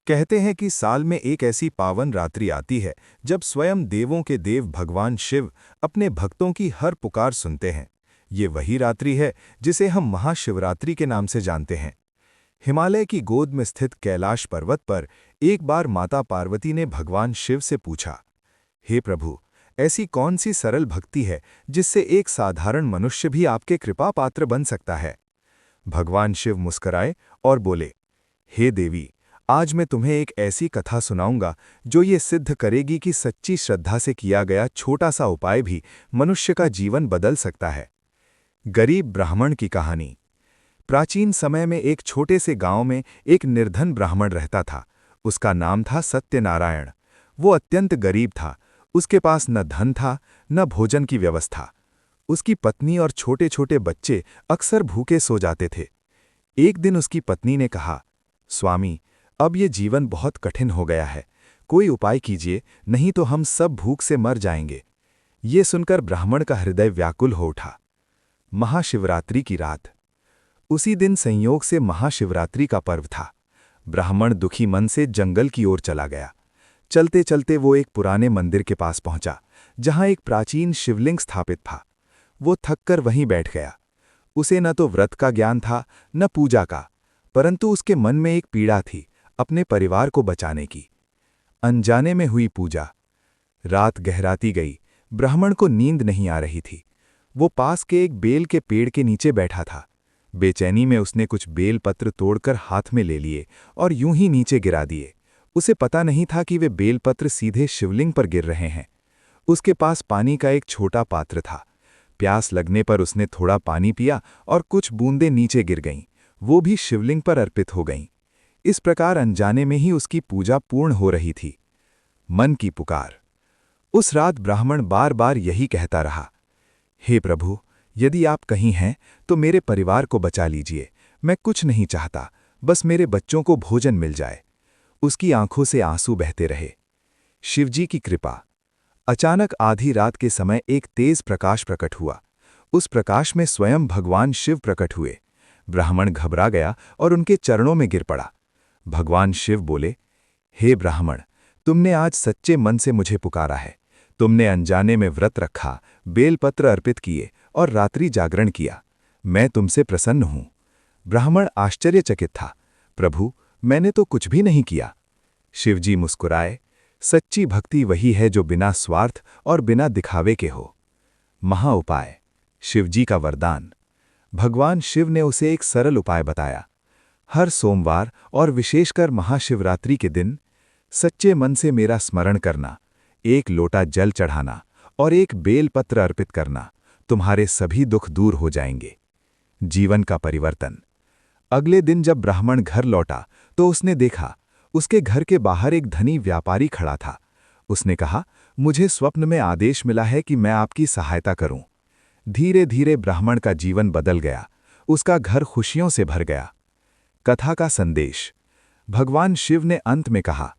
कहते हैं कि साल में एक ऐसी पावन रात्रि आती है जब स्वयं देवों के देव भगवान शिव अपने भक्तों की हर पुकार सुनते हैं। ये वही रात्रि है जिसे हम महाशिवरात्रि के नाम से जानते हैं। हिमालय की गोद में स्थित कैलाश पर्वत पर एक बार माता पार्वती ने भगवान शिव से पूछा, हे प्रभु, ऐसी कौन सी सरल भक्ति है जिससे एक साधारण मनुष्य भी आपके कृपा पात्र बन सकता है। भगवान शिव मुस्कुराए और बोले, हे देवी, आज मैं तुम्हें एक ऐसी कथा सुनाऊंगा जो ये सिद्ध करेगी कि सच्ची श्रद्धा से किया गया छोटा सा उपाय भी मनुष्य का जीवन बदल सकता है। गरीब ब्राह्मण की कहानी। प्राचीन समय में एक छोटे से गांव में एक निर्धन ब्राह्मण रहता था। उसका नाम था सत्यनारायण। वो अत्यंत गरीब था। उसके पास न धन था न भोजन की व्यवस्था। उसकी पत्नी और छोटे छोटे बच्चे अक्सर भूखे सो जाते थे। एक दिन उसकी पत्नी ने कहा, स्वामी, अब ये जीवन बहुत कठिन हो गया है, कोई उपाय कीजिए, नहीं तो हम सब भूख से मर जाएंगे। ये सुनकर ब्राह्मण का हृदय व्याकुल हो उठा। महाशिवरात्रि की रात। उसी दिन संयोग से महाशिवरात्रि का पर्व था। ब्राह्मण दुखी मन से जंगल की ओर चला गया। चलते चलते वो एक पुराने मंदिर के पास पहुंचा, जहां एक प्राचीन शिवलिंग स्थापित था। वो थककर वहीं बैठ गया। उसे न तो व्रत का ज्ञान था न पूजा का, परंतु उसके मन में एक पीड़ा थी, अपने परिवार को बचाने की। अनजाने में हुई पूजा। रात गहराती गई। ब्राह्मण को नींद नहीं आ रही थी। वो पास के एक बेल के पेड़ के नीचे बैठा था। बेचैनी में उसने कुछ बेल पत्र तोड़कर हाथ में ले लिए और यूं ही नीचे गिरा दिए। उसे पता नहीं था कि वे बेलपत्र सीधे शिवलिंग पर गिर रहे हैं। उसके पास पानी का एक छोटा पात्र था। प्यास लगने पर उसने थोड़ा पानी पिया और कुछ बूंदें नीचे गिर गईं। वो भी शिवलिंग पर अर्पित हो गईं। इस प्रकार अनजाने में ही उसकी पूजा पूर्ण हो रही थी। मन की पुकार। उस रात ब्राह्मण बार बार यही कहता रहा, हे प्रभु, यदि आप कहीं हैं तो मेरे परिवार को बचा लीजिए। मैं कुछ नहीं चाहता, बस मेरे बच्चों को भोजन मिल जाए। उसकी आंखों से आंसू बहते रहे। शिवजी की कृपा। अचानक आधी रात के समय एक तेज प्रकाश प्रकट हुआ। उस प्रकाश में स्वयं भगवान शिव प्रकट हुए। ब्राह्मण घबरा गया और उनके चरणों में गिर पड़ा। भगवान शिव बोले, हे ब्राह्मण, तुमने आज सच्चे मन से मुझे पुकारा है। तुमने अनजाने में व्रत रखा, बेलपत्र अर्पित किए और रात्रि जागरण किया। मैं तुमसे प्रसन्न हूं। ब्राह्मण आश्चर्यचकित था, प्रभु, मैंने तो कुछ भी नहीं किया। शिवजी मुस्कुराए, सच्ची भक्ति वही है जो बिना स्वार्थ और बिना दिखावे के हो। महाउपाय। शिवजी का वरदान। भगवान शिव ने उसे एक सरल उपाय बताया। हर सोमवार और विशेषकर महाशिवरात्रि के दिन सच्चे मन से मेरा स्मरण करना, एक लोटा जल चढ़ाना और एक बेलपत्र अर्पित करना, तुम्हारे सभी दुख दूर हो जाएंगे। जीवन का परिवर्तन। अगले दिन जब ब्राह्मण घर लौटा तो उसने देखा, उसके घर के बाहर एक धनी व्यापारी खड़ा था। उसने कहा, मुझे स्वप्न में आदेश मिला है कि मैं आपकी सहायता करूं। धीरे धीरे ब्राह्मण का जीवन बदल गया। उसका घर खुशियों से भर गया। कथा का संदेश। भगवान शिव ने अंत में कहा,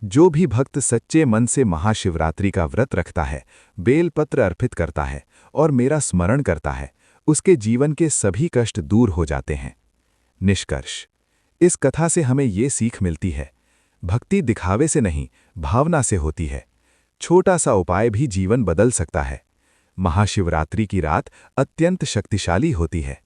जो भी भक्त सच्चे मन से महाशिवरात्रि का व्रत रखता है, बेलपत्र अर्पित करता है और मेरा स्मरण करता है, उसके जीवन के सभी कष्ट दूर हो जाते हैं। निष्कर्ष। इस कथा से हमें ये सीख मिलती है, भक्ति दिखावे से नहीं, भावना से होती है। छोटा सा उपाय भी जीवन बदल सकता है। महाशिवरात्रि की रात अत्यंत शक्तिशाली होती है।